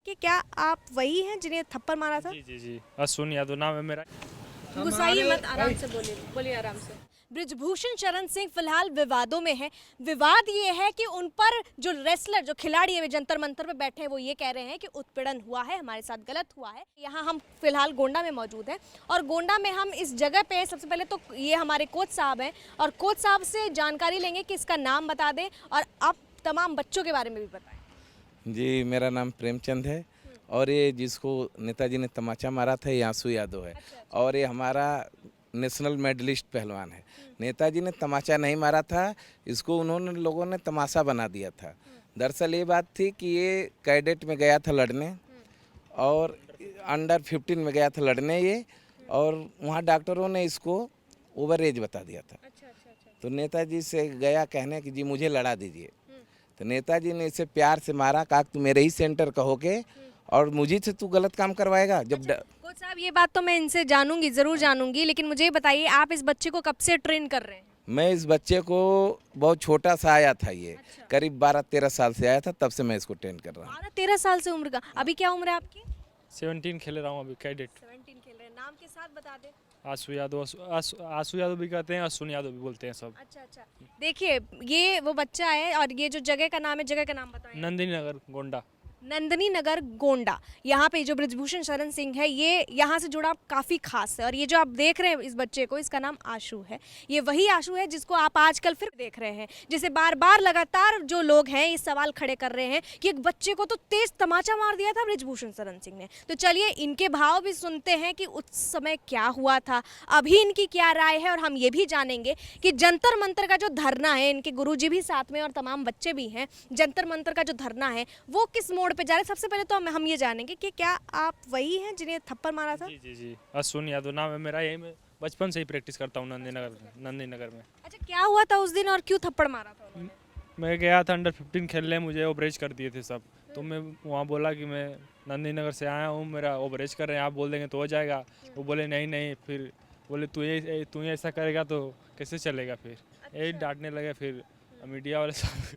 कि क्या आप वही हैं जिन्हें थप्पड़ मारा था? जी जी जी, अश्विन यादव नाम है मेरा। गुस्साइए मत, आराम से बोलिए, बोलिए आराम से। बृजभूषण शरण सिंह फिलहाल विवादों में है। विवाद ये है कि उन पर जो रेसलर, जो खिलाड़ी है, वे जंतर मंतर पे बैठे हैं, वो ये कह रहे हैं कि उत्पीड़न हुआ है, हमारे साथ गलत हुआ है। यहाँ हम फिलहाल गोंडा में मौजूद हैं और गोंडा में हम इस जगह पे हैं। सबसे पहले तो ये हमारे कोच साहब हैं और कोच साहब से जानकारी लेंगे कि इसका नाम बता दें और आप तमाम बच्चों के बारे में भी बताएं। जी, मेरा नाम प्रेमचंद है और ये जिसको नेताजी ने तमाचा मारा था ये आंसू यादव है। और ये हमारा नेशनल मेडलिस्ट पहलवान है। नेताजी ने तमाचा नहीं मारा था, इसको उन्होंने लोगों ने तमाशा बना दिया था। दरअसल ये बात थी कि ये कैडेट में गया था लड़ने और अंडर 15 में गया था लड़ने ये, और वहाँ डॉक्टरों ने इसको ओवर एज बता दिया था। तो नेताजी से गया कहने कि जी मुझे लड़ा दीजिए। तो नेताजी ने इसे प्यार से मारा, कहा तू मेरे ही सेंटर का होके और मुझे से तू गलत काम करवाएगा। जब कोच साहब, ये बात तो मैं इनसे जानूंगी, जरूर जानूंगी, लेकिन मुझे ये बताइए आप इस बच्चे को कब से ट्रेन कर रहे हैं? मैं इस बच्चे को बहुत छोटा सा आया था, ये करीब 12-13 साल से आया था, तब से मैं इसको ट्रेन कर रहा हूँ। 12-13 साल से उम्र का। अभी क्या उम्र है आपकी? 17 खेल रहा हूँ अभी कैडेट। 17 खेल रहे हैं। नाम के साथ बता दें। आंसू यादव, आंसू यादव भी कहते हैं, अश्विन यादव भी बोलते हैं सब। अच्छा। देखिए, ये वो बच्चा है और ये जो जगह का नाम है, जगह का नाम बताएं। नंदिनी नगर गोंडा। नंदनी नगर गोंडा। यहाँ पे जो बृजभूषण शरण सिंह है, ये यहाँ से जुड़ा काफ़ी खास है। और ये जो आप देख रहे हैं इस बच्चे को, इसका नाम आशु है। ये वही आशु है जिसको आप आजकल फिर देख रहे हैं, जिसे बार बार लगातार जो लोग हैं इस सवाल खड़े कर रहे हैं कि एक बच्चे को तो तेज तमाचा मार दिया था बृजभूषण शरण सिंह ने। तो चलिए इनके भाव भी सुनते हैं कि उस समय क्या हुआ था, अभी इनकी क्या राय है। और हम ये भी जानेंगे कि जंतर मंतर का जो धरना है, इनके गुरुजी भी साथ में और तमाम बच्चे भी हैं, जंतर मंतर का जो धरना है वो किस मोड़ पे जा रहे हैं। सबसे पहले तो हम ये जानेंगे कि क्या आप वही हैं जिन्हें थप्पड़ मारा था? जी जी जी, अश्विन यादव नाम है मेरा। यही मैं बचपन से ही प्रैक्टिस करता हूँ नंदी नगर में। अच्छा, क्या हुआ था उस दिन और क्यों थप्पड़ मारा था उन्होंने? मैं गया था अंडर 15 खेलने, मुझे ओवरेज कर दिए थे सब। तो मैं वहाँ बोला कि मैं नंदी नगर से आया हूँ, मेरा ओवरेज कर रहे हैं, आप बोल देंगे तो हो जाएगा। वो बोले नहीं नहीं, फिर बोले तू ये ऐसा करेगा तो कैसे चलेगा। फिर यही डांटने लगे, फिर मीडिया वाले सब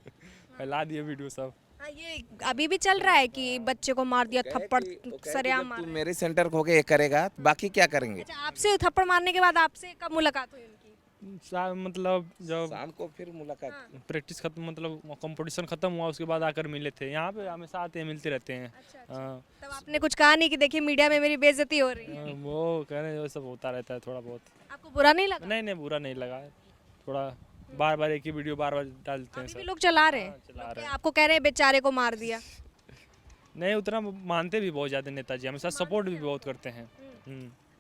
फैला दिए वीडियो सब। हाँ, ये अभी भी चल रहा है कि बच्चे को मार दिया, थप्पड़ सरेआम मार तू रहे हैं। मेरे सेंटर को होके ये करेगा बाकी क्या करेंगे। अच्छा, आपसे थप्पड़ मारने के बाद आपसे कब मुलाकात हुई उनकी? मतलब जब शाम को फिर मुलाकात। प्रैक्टिस खत्म, मतलब कंपटीशन खत्म हुआ, उसके बाद आकर मिले थे। यहाँ पे हमेशा आते हैं, मिलते रहते हैं। हाँ। तब आपने कुछ कहा नहीं कि देखिए मीडिया में मेरी बेइज्जती हो रही है? वो कह रहे हैं वो सब होता रहता है थोड़ा बहुत। आपको बुरा नहीं लगा? नहीं नहीं, बुरा नहीं लगा। थोड़ा बार बार एक ही वीडियो बार बार डालते हैं अभी भी सब। लोग चला रहे हैं? चला लोग रहे हैं। आपको कह रहे हैं बेचारे को मार दिया? नहीं, उतना मानते भी बहुत ज़्यादा नेताजी, हमेशा सपोर्ट भी बहुत करते हैं।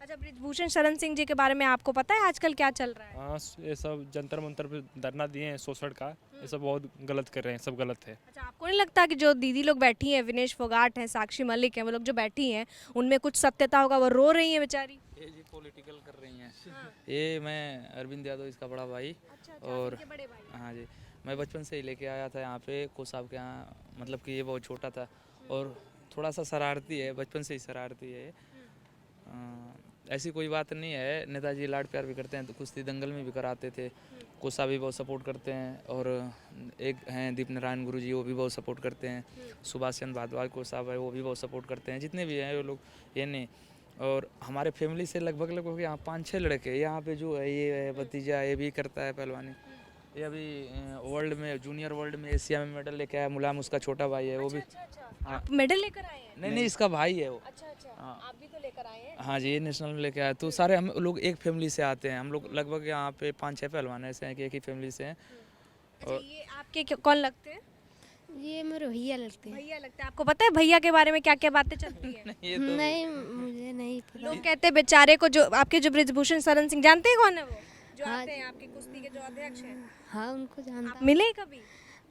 अच्छा, बृजभूषण शरण सिंह जी के बारे में आपको पता है आजकल क्या चल रहा है? हाँ, ये सब जंतर मंतर पे धरना दिए हैं शोषण का, ये सब बहुत गलत कर रहे हैं, सब गलत है। अच्छा, आपको नहीं लगता कि जो दीदी लोग बैठी हैं, विनेश फोगाट हैं, साक्षी मलिक हैं, वो लोग जो बैठी हैं उनमें कुछ सत्यता होगा? वो रो रही हैं बेचारी। ये जी पॉलिटिकल कर रही हैं। ये मैं अरविंद यादव, इसका बड़ा भाई। और इनके बड़े भाई। हाँ जी, मैं बचपन से ही लेके आया था यहाँ पे कोच साहब के यहाँ। मतलब कि ये बहुत छोटा था और थोड़ा सा शरारती है, बचपन से ही शरारती है। ऐसी कोई बात नहीं है, नेताजी लाड प्यार भी करते हैं, तो कुश्ती दंगल में भी कराते थे। कोच साहब भी बहुत सपोर्ट करते हैं। और एक हैं दीप नारायण गुरु जी, वो भी बहुत सपोर्ट करते हैं। सुभाष चंद्र भारद्वाज कोच साहब है, वो भी बहुत सपोर्ट करते हैं। जितने भी हैं वो लोग, ये नहीं। और हमारे फैमिली से लगभग यहाँ 5-6 लड़के, यहाँ पे जो है ये है भतीजा, ये भी करता है पहलवानी। ये अभी वर्ल्ड में, जूनियर वर्ल्ड में एशिया में मेडल लेके आया। मुलायम उसका छोटा भाई है, वो भी। आप मेडल लेकर आए हैं? नहीं, इसका भाई है वो। अच्छा, आप भी तो लेकर आए हैं? हाँ जी, ये नेशनल में लेके आया। तो सारे हम लोग एक फैमिली से आते हैं। हम लोग लगभग यहाँ पे 5-6 पहलवान ऐसे हैं कि एक ही फैमिली से हैं। अच्छा, ये आपके कौन लगते हैं? ये मेरे भैया लगते हैं। भैया लगते हैं। आपको पता है भैया के बारे में क्या क्या बातें चलती हैं? नहीं, मुझे नहीं पता। लोग कहते हैं बेचारे को, जो आपके जो बृजभूषण शरण सिंह, जानते हैं कौन है वो जो हाँ, आते हैं आपकी कुश्ती के जो अध्यक्ष हैं? हाँ, उनको आप जानता। मिले कभी?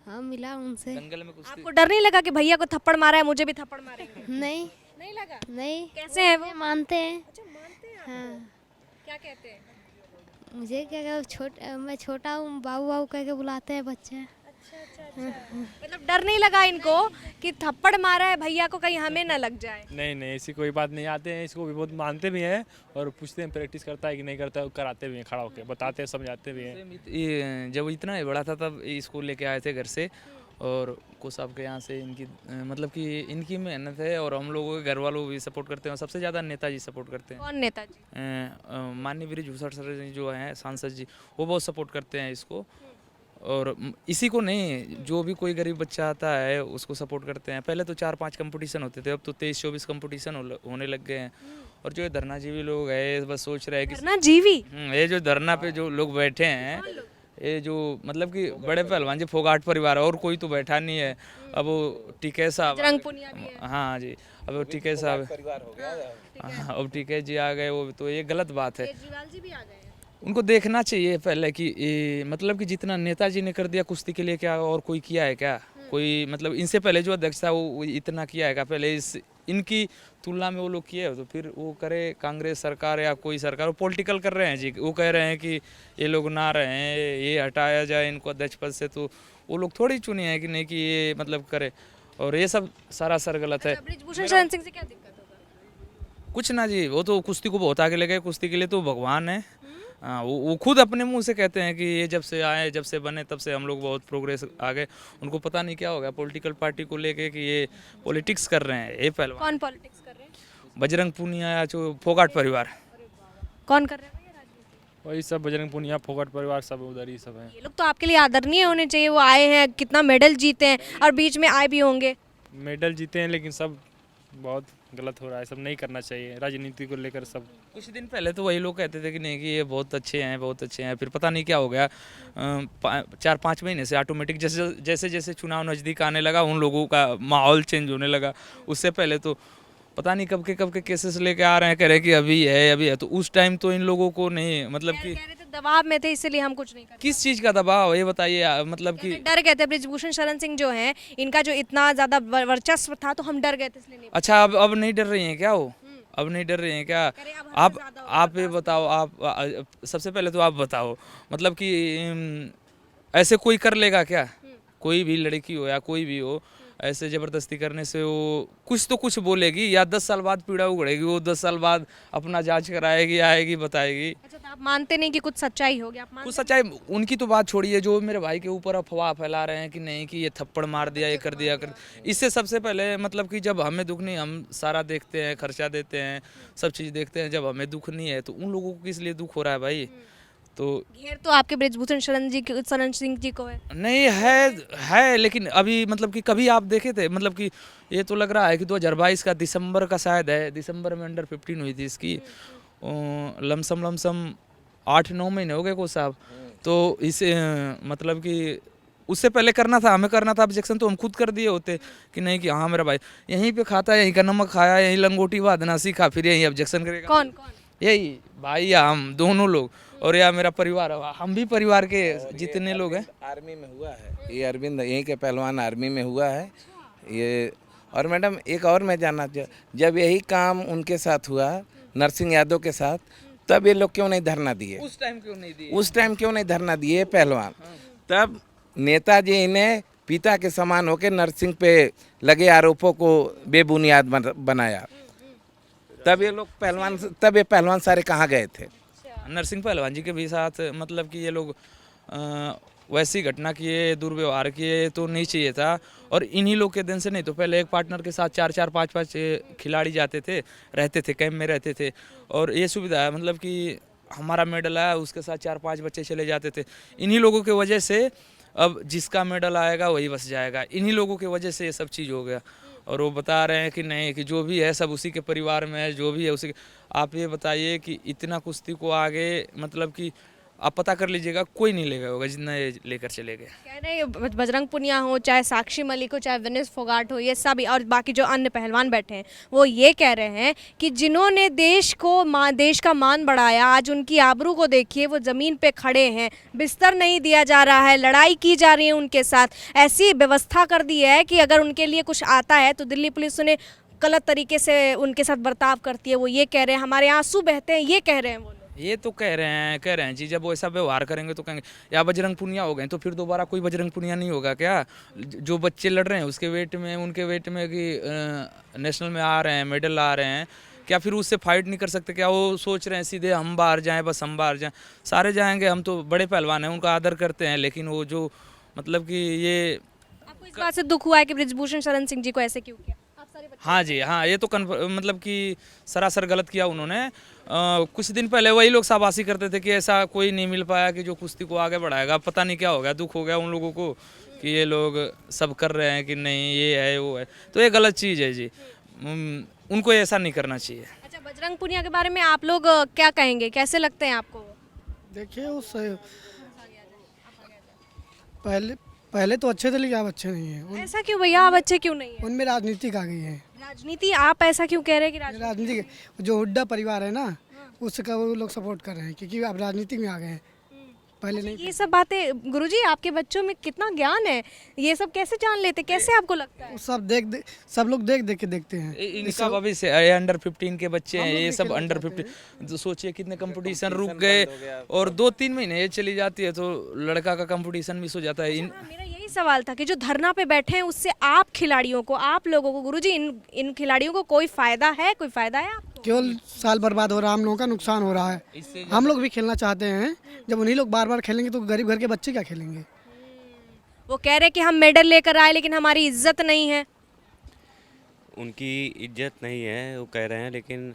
हाँ, मिला उनसे। दंगल में कुश्ती। आपको डर नहीं लगा कि भैया को थप्पड़ मारा है, मुझे भी थप्पड़ मारेंगे? नहीं, नहीं लगा? नहीं। कैसे हैं वो? मुझे मानते हैं। अच्छा, मानते हैं हाँ, आपको? क्या कहते हैं? मुझे क्या मैं छोटा हूँ, बाबू बाबू कह के बुलाते हैं बच्चे। मतलब डर नहीं लगा इनको कि थप्पड़ मारा है भैया को, कहीं हमें ना लग जाए? नहीं नहीं, ऐसी कोई बात नहीं। आते हैं, इसको भी बहुत मानते भी हैं और पूछते हैं प्रैक्टिस करता है कि नहीं करता है, कराते भी हैं, खड़ा होकर बताते हैं, समझाते भी हैं। ये जब इतना ही बड़ा था तब स्कूल लेके आए थे घर से। और को साहब के यहाँ से इनकी मतलब कि इनकी मेहनत है और हम लोगों के घर वालों भी सपोर्ट करते हैं और सबसे ज़्यादा नेताजी सपोर्ट करते हैं। कौन नेताजी? माननीय ब्रिजभूषण सर जो हैं सांसद जी, वो बहुत सपोर्ट करते हैं इसको। और इसी को नहीं, जो भी कोई गरीब बच्चा आता है उसको सपोर्ट करते हैं। पहले तो 4-5 कंपटीशन होते थे, अब तो 23-24 कंपटीशन होने लग गए हैं। और जो ये धरनाजीवी लोग हैं बस सोच रहे हैं कि करना जीवी ये जो धरना पे जो लोग बैठे हैं, ये जो मतलब कि बड़े पहलवान जी फोगाट परिवार, और कोई तो बैठा नहीं है। अब वो टीके साहब, बजरंग पुनिया भी है। हाँ जी, अब वो टीके साहब, हाँ, अब टीके जी आ गए, वो तो ये गलत बात है। केजरीवाल जी भी आ गए हैं। उनको देखना चाहिए पहले कि मतलब कि जितना नेताजी ने कर दिया कुश्ती के लिए, क्या और कोई किया है क्या? कोई मतलब इनसे पहले जो अध्यक्ष था वो इतना किया है क्या? पहले इनकी तुलना में वो लोग किए हो तो फिर वो करे कांग्रेस सरकार या कोई सरकार। वो पॉलिटिकल कर रहे हैं जी, वो कह रहे हैं कि ये लोग ना रहे हैं, ये हटाया जाए इनको अध्यक्ष पद से, तो वो लोग थोड़ी चुने हैं कि नहीं कि ये मतलब करे। और ये सब सरासर गलत है। ब्रिजभूषण शरण सिंह से क्या दिक्कत होगा? कुछ ना जी, वो तो कुश्ती को बहुत आगे ले गए, कुश्ती के लिए तो भगवान है। हाँ, वो खुद अपने मुंह से कहते हैं कि ये जब से आए, जब से बने, तब से हम लोग बहुत प्रोग्रेस आ गए। उनको पता नहीं क्या हो गया पॉलिटिकल पार्टी को लेके कि ये पॉलिटिक्स कर रहे हैं। ये पहलवान कौन पॉलिटिक्स कर रहे हैं? बजरंग पुनिया या जो फोगाट परिवार, कौन कर रहे हैं भैया राजनीति? वही सब बजरंग पुनिया, फोगाट परिवार, सब उधर ही सब हैं। ये लोग तो आपके लिए आदरणीय होने चाहिए। वो आए हैं, कितना मेडल जीते हैं और बीच में आए भी होंगे। मेडल जीते हैं लेकिन सब बहुत गलत हो रहा है, सब नहीं करना चाहिए राजनीति को लेकर। सब कुछ दिन पहले तो वही लोग कहते थे कि नहीं कि ये बहुत अच्छे हैं, बहुत अच्छे हैं, फिर पता नहीं क्या हो गया। 4-5 महीने से ऑटोमेटिक जैसे जैसे चुनाव नज़दीक आने लगा उन लोगों का माहौल चेंज होने लगा। उससे पहले तो पता नहीं कब के केसेस लेके आ रहे हैं, कह रहे हैं कि अभी है। तो उस टाइम तो इन लोगों को नहीं मतलब कि कह रहे थे दबाव में थे इसलिए हम कुछ नहीं कर किस चीज़ का दबाव ये बताइए। मतलब कि डर गए थे। ब्रिजभूषण शरण सिंह जो हैं, इनका जो इतना ज्यादा वर्चस्व था तो हम डर गए थे इसलिए नहीं। अच्छा, अब नहीं डर रही हैं क्या वो? अब नहीं डर रही हैं क्या? कह रहे अब आप हमसे ज्यादा होगा, आप ये बताओ, आप सबसे पहले तो आप बताओ मतलब कि ऐसे कोई कर लेगा क्या? कोई भी लड़की हो या कोई भी हो, ऐसे ज़बरदस्ती करने से वो कुछ तो कुछ बोलेगी, या 10 साल बाद पीड़ा उगड़ेगी। वो 10 साल बाद अपना जांच कराएगी, आएगी, बताएगी। अच्छा, तो आप मानते नहीं कि कुछ सच्चाई होगी? आप कुछ मानते सच्चाई उनकी तो बात छोड़िए, जो मेरे भाई के ऊपर अफवाह फैला रहे हैं कि नहीं कि ये थप्पड़ मार दिया, ये कर दिया इससे सबसे पहले मतलब कि जब हमें दुख नहीं, हम सारा देखते हैं, खर्चा देते हैं, सब चीज़ देखते हैं, जब हमें दुख नहीं है तो उन लोगों को किस लिए दुख हो रहा है भाई? तो घेर तो आपके ब्रिजभूषण शरण सिंह जी को है। नहीं है लेकिन अभी मतलब कि कभी आप देखे थे मतलब कि ये तो लग रहा है कि 2022 का दिसंबर का शायद है, दिसंबर में अंडर 15 हुई थी इसकी। लमसम 8-9 महीने हो गए को साहब। तो इसे मतलब कि उससे पहले करना था, हमें करना था ऑब्जेक्शन, तो हम खुद कर दिए होते कि नहीं कि हाँ मेरा भाई यहीं पे खाता है, यहीं का नमक खाया, यहीं लंगोटी बांधना सीखा, फिर यहीं ऑब्जेक्शन करेगा। कौन कौन? यही भाई या हम दोनों लोग, और या मेरा परिवार, हम भी परिवार के जितने लोग हैं। आर्मी में हुआ है ये अरविंद, यहीं के पहलवान आर्मी में हुआ है ये। और मैडम एक और मैं जानना जब यही काम उनके साथ हुआ नरसिंह यादव के साथ, तब ये लोग क्यों नहीं धरना दिए? उस टाइम क्यों नहीं दिए? उस टाइम क्यों नहीं धरना दिए पहलवान? तब नेताजी ने पिता के समान होकर नरसिंह पे लगे आरोपों को बेबुनियाद बनाया। तब ये लोग पहलवान, तब ये पहलवान सारे कहाँ गए थे? नरसिंह पहलवान जी के भी साथ मतलब कि ये लोग वैसी घटना किए, दुर्व्यवहार किए तो नहीं चाहिए था। और इन्हीं लोग के दिन से नहीं तो पहले एक पार्टनर के साथ 4-4, 5-5 खिलाड़ी जाते थे, रहते थे, कैंप में रहते थे। और ये सुविधा है मतलब कि हमारा मेडल आया उसके साथ 4-5 बच्चे चले जाते थे। इन्हीं लोगों की वजह से अब जिसका मेडल आएगा वही बस जाएगा। इन्हीं लोगों की वजह से ये सब चीज़ हो गया। और वो बता रहे हैं कि नहीं कि जो भी है सब उसी के परिवार में है, जो भी है उसी के। आप ये बताइए कि इतना कुश्ती को आगे मतलब कि आप पता कर लीजिएगा, कोई नहीं लेगा होगा जितना ये लेकर चले गए। कह रहे हैं बजरंग पुनिया हो, चाहे साक्षी मलिक हो, चाहे विनेश फोगाट हो, ये सब और बाकी जो अन्य पहलवान बैठे हैं, वो ये कह रहे हैं कि जिन्होंने देश का मान बढ़ाया, आज उनकी आबरू को देखिए, वो ज़मीन पे खड़े हैं, बिस्तर नहीं दिया जा रहा है, लड़ाई की जा रही है उनके साथ। ऐसी व्यवस्था कर दी है कि अगर उनके लिए कुछ आता है तो दिल्ली पुलिस उन्हें गलत तरीके से उनके साथ बर्ताव करती है। वो ये कह रहे हैं, हमारे आंसू बहते हैं, ये कह रहे हैं वो लोग। ये तो कह रहे हैं जी, जब वो ऐसा व्यवहार करेंगे तो कहेंगे या बजरंग पुनिया हो गए तो फिर दोबारा कोई बजरंग पुनिया नहीं होगा क्या? जो बच्चे लड़ रहे हैं उसके वेट में, उनके वेट में कि नेशनल में आ रहे हैं, मेडल आ रहे हैं, क्या फिर उससे फाइट नहीं कर सकते क्या? वो सोच रहे हैं सीधे हम बाहर जाएं, बस हम बाहर जाएं। सारे जाएंगे, हम तो बड़े पहलवान हैं, उनका आदर करते हैं, लेकिन वो जो मतलब कि ये आपको इस बात से दुख हुआ है कि बृजभूषण शरण सिंह जी को ऐसे क्यों किया? आप सारे बच्चे हाँ जी, हाँ, ये तो मतलब कि सरासर गलत किया उन्होंने। कुछ दिन पहले वही लोग शाबाशी करते थे कि ऐसा कोई नहीं मिल पाया कि जो कुश्ती को आगे बढ़ाएगा। पता नहीं क्या हो गया, दुख हो गया उन लोगों को कि ये लोग सब कर रहे हैं कि नहीं ये है वो है, तो ये गलत चीज़ है जी। उनको ऐसा नहीं करना चाहिए। अच्छा, बजरंग पुनिया के बारे में आप लोग क्या कहेंगे, कैसे लगते हैं आपको? देखिए उस पहले पहले तो अच्छे थे लेकिन अब अच्छे नहीं हैं। ऐसा क्यों भैया, आप अच्छे क्यों नहीं है? उनमें राजनीतिक आ गई है। राजनीति, आप ऐसा क्यों कह रहे हैं कि राजनीति? राजनीतिक जो हुड्डा परिवार है ना, उसका वो लोग सपोर्ट कर रहे हैं क्योंकि अब राजनीतिक में आ गए हैं, पहले नहीं। ये सब बातें गुरुजी, आपके बच्चों में कितना ज्ञान है, ये सब कैसे जान लेते, कैसे आपको लगता है? वो सब लोग देख के देखते हैं। इनका भविष्य ये अंडर 15 के बच्चे हैं, ये सब अंडर 15। तो सोचिए कितने कंपटीशन रुक गए और 2-3 महीने ये चली जाती है तो लड़का का कंपटीशन मिस हो जाता है। हाँ, मेरा यही सवाल था कि जो धरना पे बैठे हैं उससे आप खिलाड़ियों को, आप लोगों को, गुरुजी इन खिलाड़ियों को कोई फायदा है, कोई फायदा है आपको? केवल साल बर्बाद हो रहा है, हम लोगों का नुकसान हो रहा है। हम लोग भी खेलना चाहते हैं, जब उन्हीं लोग बार बार खेलेंगे तो गरीब घर के बच्चे क्या खेलेंगे? वो कह रहे कि हम मेडल लेकर आए लेकिन हमारी इज्जत नहीं है। उनकी इज्जत नहीं है वो कह रहे हैं, लेकिन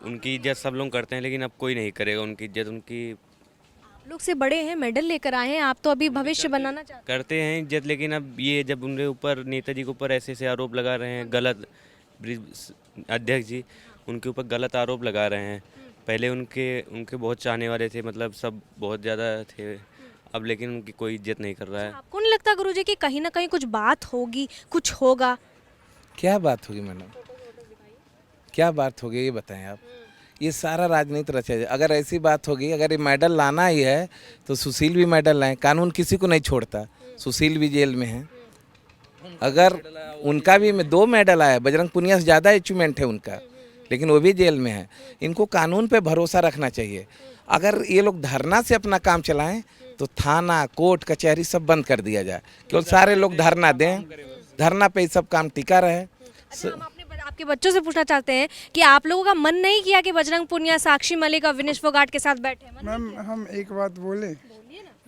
उनकी इज्जत सब लोग करते हैं, लेकिन अब कोई नहीं करेगा उनकी इज्जत। उनकी आप लोग से बड़े हैं, मेडल लेकर आए हैं, आप तो अभी भविष्य बनाना चाहते करते हैं इज्जत, लेकिन अब ये जब उनके ऊपर नेताजी के ऊपर ऐसे आरोप लगा रहे हैं गलत, अध्यक्ष जी उनके ऊपर गलत आरोप लगा रहे हैं। पहले उनके बहुत चाहने वाले थे, मतलब सब बहुत ज़्यादा थे, अब लेकिन उनकी कोई इज्जत नहीं कर रहा है। आपको नहीं लगता गुरुजी कि कहीं ना कहीं कुछ बात होगी, कुछ होगा? क्या बात होगी मैडम, क्या बात होगी ये बताएं आप। ये सारा राजनीति रचा है। अगर ऐसी बात होगी, अगर ये मेडल लाना ही है तो सुशील भी मेडल लाएं। कानून किसी को नहीं छोड़ता, सुशील भी जेल में है। अगर उनका भी 2 मेडल आया, बजरंग पुनिया से ज़्यादा अचीवमेंट है उनका, लेकिन वो भी जेल में है। इनको कानून पे भरोसा रखना चाहिए। अगर ये लोग धरना से अपना काम चलाएं तो थाना, कोर्ट, कचहरी सब बंद कर दिया जाए। केवल सारे लोग धरना दें, धरना पे ही सब काम टिका रहे। अच्छा, हम आपके बच्चों से पूछना चाहते हैं कि आप लोगों का मन नहीं किया कि बजरंग पुनिया, साक्षी मलिक और विनेश फोगाट के साथ बैठे? मैम हम एक बात बोले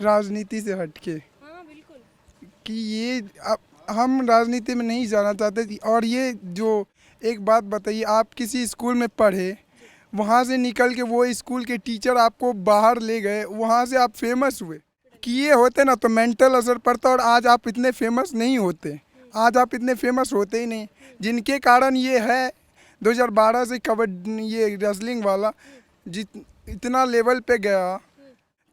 राजनीति से हटके, हाँ, बिल्कुल। कि ये हम राजनीति में नहीं जाना चाहते। और ये जो एक बात बताइए, आप किसी स्कूल में पढ़े, वहाँ से निकल के वो स्कूल के टीचर आपको बाहर ले गए, वहाँ से आप फेमस हुए। कि ये होते ना तो मेंटल असर पड़ता और आज आप इतने फेमस नहीं होते, आज आप इतने फेमस होते ही नहीं। जिनके कारण ये है 2012 से कबड्डी, ये रेसलिंग वाला इतना लेवल पे गया,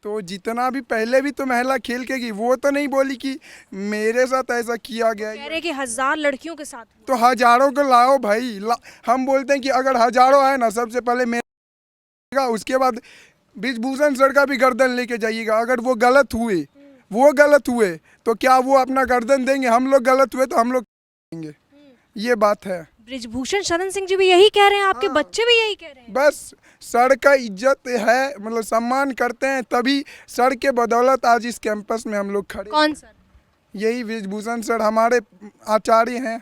तो जितना भी पहले भी तो महिला खेल के गई, वो तो नहीं बोली कि मेरे साथ ऐसा किया गया। कह रहे कि 1000 लड़कियों के साथ। तो हजारों को लाओ भाई, हम बोलते हैं कि अगर हजारों आए ना, सबसे पहले मेरा, उसके बाद बृजभूषण सर का भी गर्दन लेके जाइएगा। अगर वो गलत हुए तो क्या वो अपना गर्दन देंगे? हम लोग गलत हुए तो हम लोग देंगे, ये बात है। बृजभूषण शरण सिंह जी भी यही कह रहे हैं, आपके बच्चे भी यही कह रहे हैं? बस सर का इज्जत है, मतलब सम्मान करते हैं, तभी सर के बदौलत आज इस कैंपस में हम लोग खड़े। कौन सर? यही बृजभूषण सर हमारे आचार्य हैं,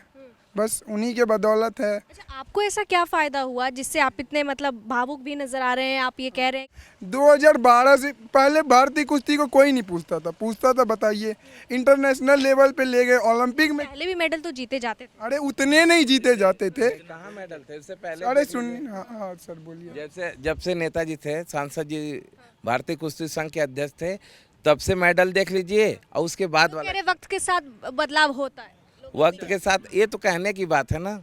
बस उन्हीं के बदौलत है। अच्छा, आपको ऐसा क्या फायदा हुआ जिससे आप इतने मतलब भावुक भी नजर आ रहे हैं? आप ये कह रहे हैं 2012 से पहले भारतीय कुश्ती को कोई नहीं पूछता था बताइए। इंटरनेशनल लेवल पे ले गए, ओलंपिक में पहले भी मेडल तो जीते जाते थे। अरे उतने नहीं जीते जाते थे। कहाँ मेडल थे इससे पहले? अरे सुन, हाँ सर बोलिए। जब से नेताजी थे, सांसद जी भारतीय कुश्ती संघ के अध्यक्ष थे, तब से मेडल देख लीजिए। और उसके बाद वाला कह रहे वक्त के साथ बदलाव होता है। वक्त के साथ, ये तो कहने की बात है ना।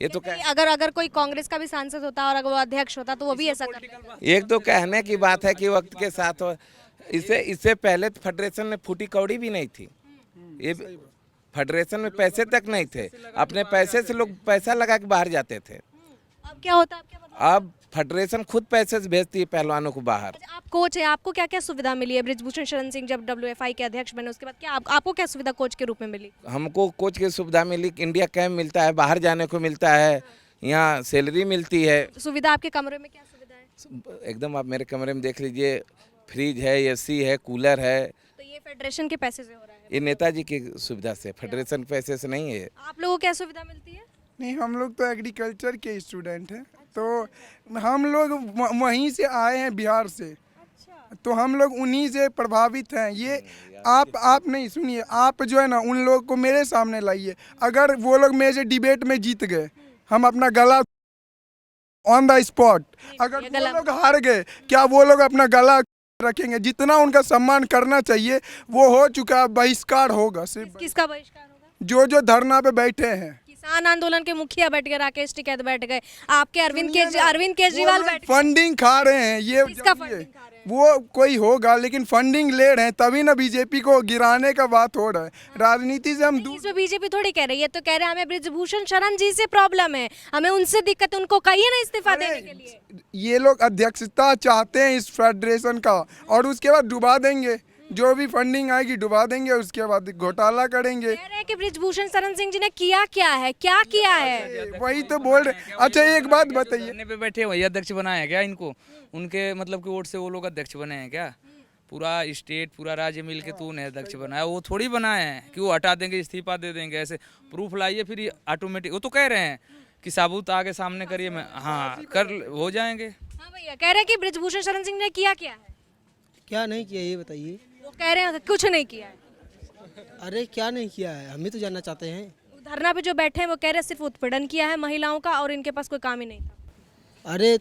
ये तो अगर कोई कांग्रेस का भी सांसद होता और अगर वो अध्यक्ष होता तो वो भी ऐसा करता। एक तो कहने की बात है कि वक्त के साथ हो। इससे पहले तो फेडरेशन में फूटी कौड़ी भी नहीं थी। ये फेडरेशन में पैसे तक नहीं थे, अपने पैसे से लोग पैसा लगा के बाहर जाते थे। अब क्या होता है? अब फेडरेशन खुद पैसे से भेजती है पहलवानों को बाहर। अच्छा, आप कोच हैं, आपको क्या क्या सुविधा मिली है? बृजभूषण शरण सिंह जब WFI के अध्यक्ष बने उसके बाद क्या आपको क्या सुविधा कोच के रूप में मिली? हमको कोच की सुविधा मिली, इंडिया कैंप मिलता है, बाहर जाने को मिलता है, यहाँ सैलरी मिलती है। सुविधा आपके कमरे में क्या सुविधा है? एकदम आप मेरे कमरे में देख लीजिए, फ्रिज है, AC है, कूलर है। तो ये फेडरेशन के पैसे से हो रहा है? ये नेताजी की सुविधा से, फेडरेशन के पैसे से नहीं है। आप लोगों को क्या सुविधा मिलती है? नहीं, हम लोग तो एग्रीकल्चर के स्टूडेंट हैं, तो हम लोग वहीं से आए हैं, बिहार से। तो हम लोग उन्हीं से प्रभावित हैं। ये आप नहीं सुनिए, आप जो है ना उन लोग को मेरे सामने लाइए। अगर वो लोग मेरे से डिबेट में जीत गए, हम अपना गला ऑन द स्पॉट, अगर वो लोग हार गए, क्या वो लोग अपना गला रखेंगे? जितना उनका सम्मान करना चाहिए वो हो चुका, बहिष्कार होगा। सिर्फ किसका बहिष्कार होगा? जो धरना पे बैठे हैं, किसान आंदोलन के मुखिया बैठ गए, राकेश टिकैत बैठ गए, आपके अरविंद केजरीवाल बैठ गए। फंडिंग खा रहे हैं। ये किसका जानिए, फंडिंग खा रहे हैं? वो कोई होगा, लेकिन फंडिंग ले रहे हैं, तभी ना बीजेपी को गिराने का बात हो रहा है। राजनीति से हम दूर। इसमें बीजेपी थोड़ी कह रही है, तो कह रहे हैं हमें बृजभूषण शरण जी से प्रॉब्लम है, हमें उनसे दिक्कत है, उनको कहिए ना इस्तीफा देने के लिए। ये लोग अध्यक्षता चाहते हैं इस फेडरेशन का, और उसके बाद डुबा देंगे। जो भी फंडिंग आएगी डुबा देंगे, उसके बाद घोटाला करेंगे। कह रहे हैं कि बृजभूषण शरण सिंह जी ने किया क्या है, क्या किया है? वही तो बोल रहे। अच्छा एक बात बताइए, धरने पे बैठे वही अध्यक्ष बनाए हैं क्या इनको? उनके मतलब कि वोट से वो लोग अध्यक्ष बने हैं क्या? पूरा स्टेट, पूरा राज्य मिल के तो उन्हें अध्यक्ष बनाया, वो थोड़ी बनाए हैं कि वो हटा देंगे, इस्तीफा दे देंगे। ऐसे प्रूफ लाइए, फिर ऑटोमेटिक। वो तो कह रहे हैं कि साबुत आगे सामने करिए, मैं हाँ कर हो जाएंगे। हाँ भैया, कह रहे हैं कि बृजभूषण शरण सिंह ने किया क्या है? क्या नहीं किया ये बताइए। वो कह रहे हैं कुछ नहीं किया है। अरे क्या नहीं किया है, हम भी तो जानना चाहते हैं। धरना पे जो बैठे हैं वो कह रहे हैं सिर्फ उत्पीड़न किया है महिलाओं का, और इनके पास कोई काम ही नहीं था। अरे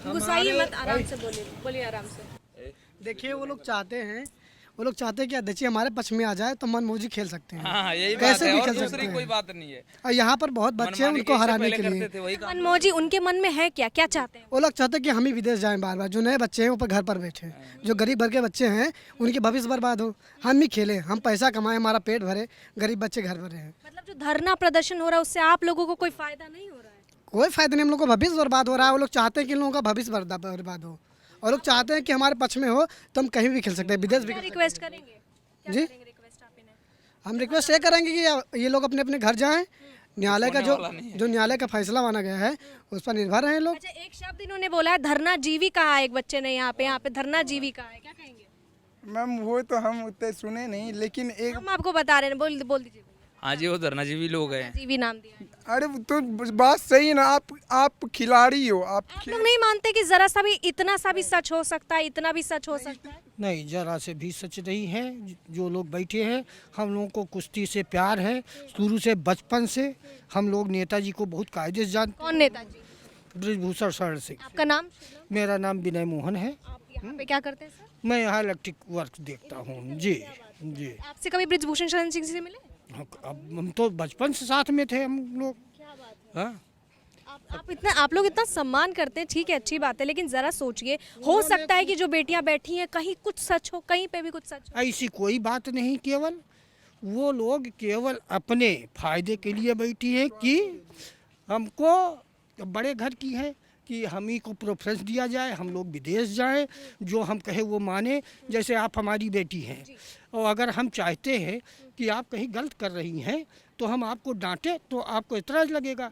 गुस्साइए मत, आराम से बोलिए, बोलिए आराम से। देखिए वो लोग चाहते हैं कि अध्यक्ष जी हमारे पक्ष में आ जाए तो मनमौजी खेल सकते हैं। हाँ, यही बात कैसे है, भी और खेल दूसरी सकते कोई हैं। बात नहीं है। और यहाँ पर बहुत बच्चे हैं मनमानी उनको कैसे हराने पहले के लिए। करते थे, वही काम। मनमोजी उनके मन में है क्या, क्या चाहते हैं? वो लोग चाहते हैं कि हम ही विदेश जाएं बार बार। जो नए बच्चे हैं ऊपर घर पर बैठे हैं, जो गरीब भर के बच्चे हैं उनके भविष्य बर्बाद हो। हम ही खेलें, हम पैसा कमाएं, हमारा पेट भरे, गरीब बच्चे घर पर रहें। मतलब जो धरना प्रदर्शन हो रहा है उससे आप लोगों को कोई फायदा नहीं हो रहा है? कोई फायदा नहीं, हम लोग को भविष्य बर्बाद हो रहा है। वो लोग चाहते हैं कि इन लोगों का भविष्य बर्बाद हो, और लोग चाहते हैं कि हमारे पक्ष में हो तो हम कहीं भी खेल सकते हैं, विदेश भी क्या खेल सकते रिक्वेस्ट करेंगे? क्या जी? करेंगे रिक्वेस्ट आप इन्हें? हैं। हम रिक्वेस्ट ये करेंगे कि ये लोग अपने अपने घर जाएं। न्यायालय का जो न्यायालय का फैसला माना गया है उस पर निर्भर रहें लोग। अच्छा, एक शब्द इन्होंने बोला है धरना जीवी कहा है, एक बच्चे ने यहाँ पे धरना जीवी कहा है, क्या कहेंगे? मैम वो तो हम उतने सुने नहीं, लेकिन एक हम आपको बता रहे हैं, बोल दीजिए। हाँ जी, वो धरनाजीवी लोग हैं। जीवी नाम दिया है। अरे तो बात सही है ना, आप खिलाड़ी हो। आप लोग नहीं मानते कि जरा सा भी, इतना सा भी सच हो सकता है, इतना भी सच हो सकता है? नहीं, जरा से भी सच नहीं है। जो लोग बैठे हैं, हम लोगों को कुश्ती से प्यार है शुरू से, बचपन से। हम लोग नेताजी को बहुत कायदे से जानते। कौन नेताजी? बृजभूषण शरण सिंह। आपका नाम? मेरा नाम विनय मोहन है। आप यहाँ पे क्या करते हैं सर? मैं यहाँ इलेक्ट्रिक वर्क देखता हूँ। जी जी। आपसे कभी बृजभूषण शरण सिंह से मिले? अब हम तो बचपन से साथ में थे हम लोग। हाँ, आप लोग इतना सम्मान करते हैं, ठीक है, अच्छी बात है, लेकिन जरा सोचिए, हो सकता है कि जो बेटियां बैठी हैं कहीं कुछ सच हो, कहीं पे भी कुछ सच हो। ऐसी कोई बात नहीं। केवल वो लोग केवल अपने फायदे के लिए बैठी है कि हमको बड़े घर की है कि हम ही को प्रेफरेंस दिया जाए, हम लोग विदेश जाएं, जो हम कहे वो माने। जैसे आप हमारी बेटी हैं, और अगर हम चाहते हैं कि आप कहीं गलत कर रही हैं तो हम आपको डांटे तो आपको इतराज लगेगा,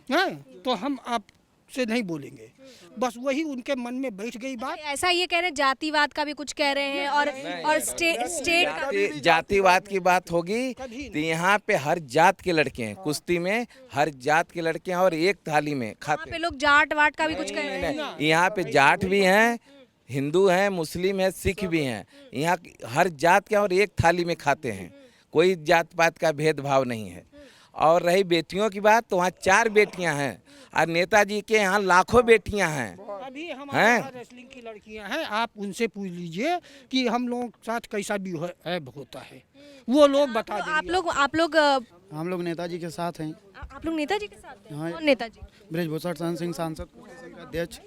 हैं? तो हम आपसे नहीं बोलेंगे। बस वही उनके मन में बैठ गई बात। ऐसा ये कह रहे हैं, जातिवाद का भी कुछ कह रहे हैं, और स्टेट का भी। जातिवाद की बात होगी तो यहाँ पे हर जात के लड़के हैं, कुश्ती में हर जात के लड़के हैं और एक थाली में वहाँ खाते पे लोग जाट वाट का भी कुछ कह रहे हैं। यहाँ पे जाट भी हैं, हिंदू हैं, मुस्लिम हैं, सिख भी हैं। यहाँ हर जात के और एक थाली में खाते हैं, कोई जात पात का भेदभाव नहीं है। और रही बेटियों की बात, तो वहाँ 4 बेटियां हैं, और नेताजी के यहाँ लाखों बेटियां हैं। अभी हमारे यहाँ रेसलिंग की लड़कियां हैं, आप उनसे पूछ लीजिए कि हम लोगों के साथ कैसा भी होता है, वो लोग बता देंगे। हम लोग नेताजी के साथ हैं। आप लोग नेताजी के साथ हैं? हाँ। कौन नेताजी? बृजभूषण शरण सिंह, सांसद अध्यक्ष।